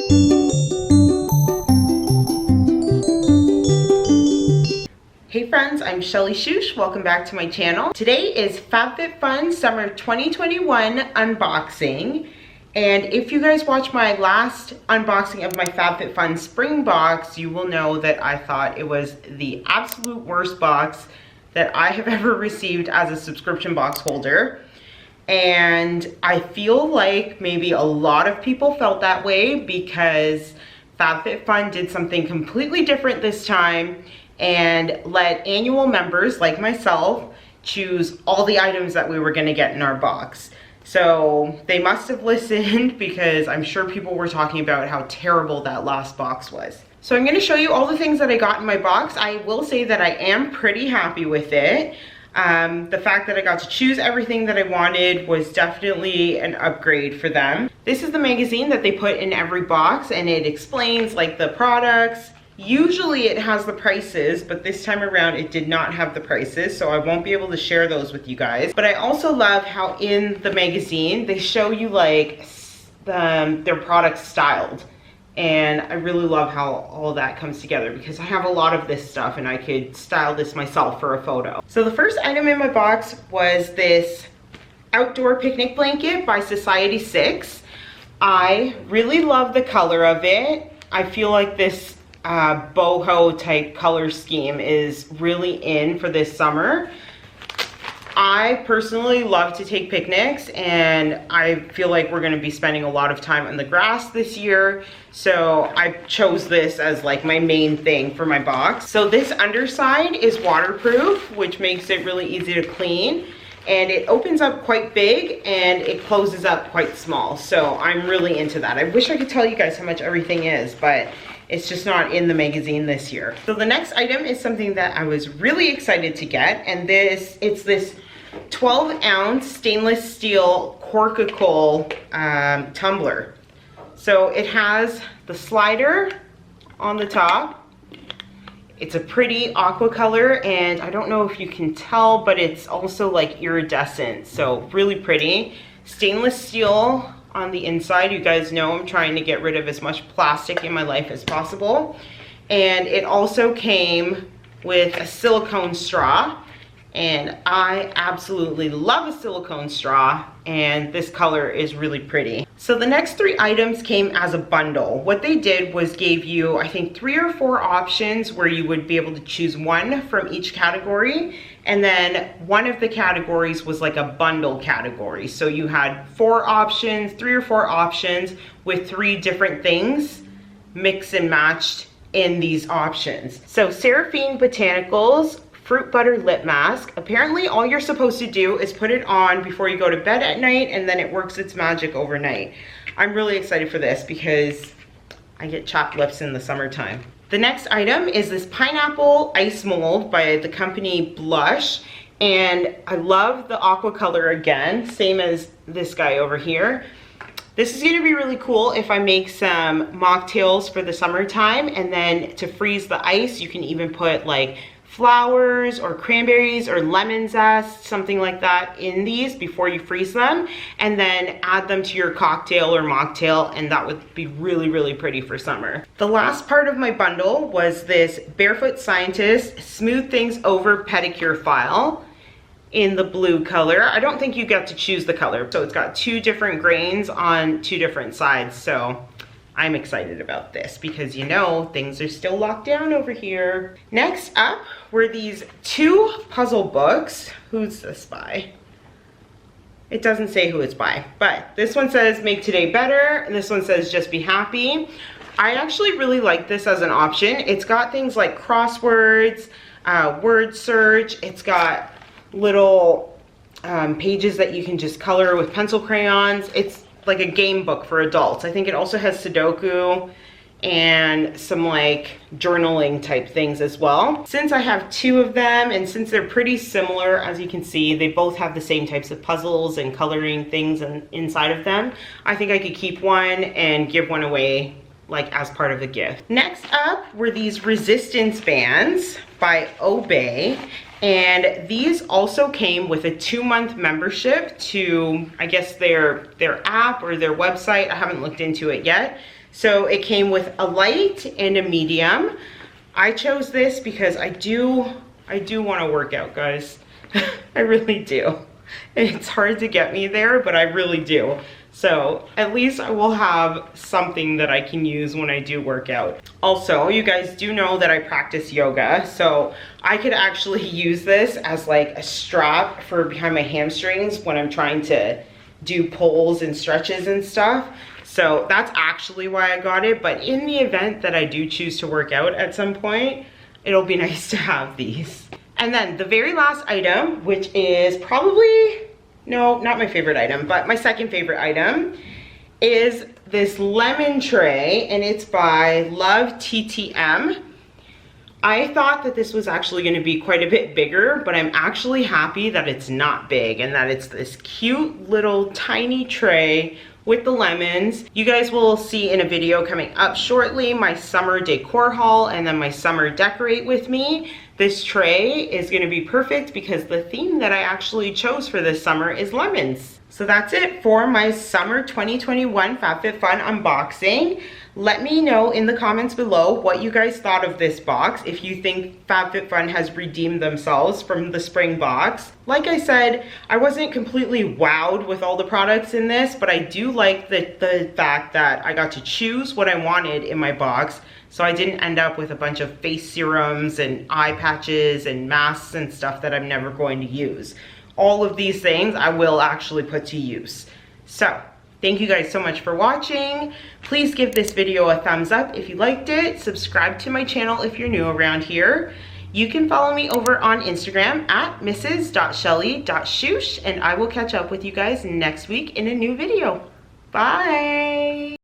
Hey friends, I'm Shelly Shoosh. Welcome back to my channel. Today is Fabfitfun Summer 2021 unboxing. And if you guys watched my last unboxing of my Fabfitfun spring box, you will know that I thought it was the absolute worst box that I have ever received as a subscription box holder. And I feel like maybe a lot of people felt that way because Fabfitfun did something completely different this time and let annual members like myself choose all the items that we were going to get in our box. So they must have listened because I'm sure people were talking about how terrible that last box was. So I'm going to show you all the things that I got in my box. I will say that I am pretty happy with it. The fact that I got to choose everything that I wanted was definitely an upgrade for them. This is the magazine that they put in every box, and it explains like the products. Usually it has the prices, but this time around it did not have the prices, so I won't be able to share those with you guys. But I also love how in the magazine they show you like their products styled. And I really love how all of that comes together because I have a lot of this stuff and I could style this myself for a photo. So the first item in my box was this outdoor picnic blanket by Society 6. I really love the color of it. I feel like this boho type color scheme is really in for this summer. I personally love to take picnics, and I feel like we're going to be spending a lot of time on the grass this year, so I chose this as like my main thing for my box. So this underside is waterproof, which makes it really easy to clean, and it opens up quite big and it closes up quite small, so I'm really into that. I wish I could tell you guys how much everything is, but it's just not in the magazine this year. So the next item is something that I was really excited to get, and it's this 12-ounce stainless steel Corkicol tumbler. So it has the slider on the top. It's a pretty aqua color, and I don't know if you can tell, but it's also like iridescent, so really pretty. Stainless steel on the inside. You guys know I'm trying to get rid of as much plastic in my life as possible. And it also came with a silicone straw, and I absolutely love a silicone straw, and this color is really pretty. So the next three items came as a bundle. What they did was gave you, I think, 3 or 4 options where you would be able to choose one from each category, and then one of the categories was like a bundle category. So you had 4 options, 3 or 4 options with 3 different things mixed and matched in these options. So Seraphine Botanicals Fruit Butter Lip Mask. Apparently all you're supposed to do is put it on before you go to bed at night, and then it works its magic overnight. I'm really excited for this because I get chapped lips in the summertime. The next item is this pineapple ice mold by the company Blush, and I love the aqua color again, same as this guy over here. This is going to be really cool if I make some mocktails for the summertime, and then to freeze the ice you can even put like flowers or cranberries or lemon zest, something like that in these before you freeze them, and then add them to your cocktail or mocktail, and that would be really, really pretty for summer. The last part of my bundle was this Barefoot Scientist Smooth Things Over Pedicure File in the blue color. I don't think you get to choose the color, so it's got 2 different grains on 2 different sides, so I'm excited about this because, you know, things are still locked down over here. Next up were these 2 puzzle books. Who's this by? It doesn't say who it's by, but this one says Make Today Better, and this one says Just Be Happy. I actually really like this as an option. It's got things like crosswords, word search. It's got little pages that you can just color with pencil crayons. It's like a game book for adults. I think it also has Sudoku and some like journaling type things as well. Since I have 2 of them, and since they're pretty similar, as you can see, they both have the same types of puzzles and coloring things inside of them, I think I could keep one and give one away like as part of a gift. Next up were these resistance bands by Obey, and these also came with a 2-month membership to, I guess, their app or their website. I haven't looked into it yet. So it came with a light and a medium. I chose this because I do want to work out, guys. I really do. It's hard to get me there, but I really do. So at least I will have something that I can use when I do work out. Also, you guys do know that I practice yoga, so I could actually use this as like a strap for behind my hamstrings when I'm trying to do pulls and stretches and stuff. So that's actually why I got it, but in the event that I do choose to work out at some point, it'll be nice to have these. And then the very last item, which is probably, no, not my favorite item, but my second favorite item, is this lemon tray, and it's by Love TTM. I thought that this was actually going to be quite a bit bigger, but I'm actually happy that it's not big and that it's this cute little tiny tray with the lemons. You guys will see in a video coming up shortly my summer decor haul and then my summer decorate with me. This tray is going to be perfect because the theme that I actually chose for this summer is lemons. So that's it for my summer 2021 Fabfitfun unboxing. Let me know in the comments below what you guys thought of this box, if you think Fabfitfun has redeemed themselves from the spring box. Like I said, I wasn't completely wowed with all the products in this, but I do like the fact that I got to choose what I wanted in my box, so I didn't end up with a bunch of face serums and eye patches and masks and stuff that I'm never going to use. All of these things I will actually put to use. So, thank you guys so much for watching. Please give this video a thumbs up if you liked it. Subscribe to my channel if you're new around here. You can follow me over on Instagram at mrs.shelly.shoosh, and I will catch up with you guys next week in a new video. Bye!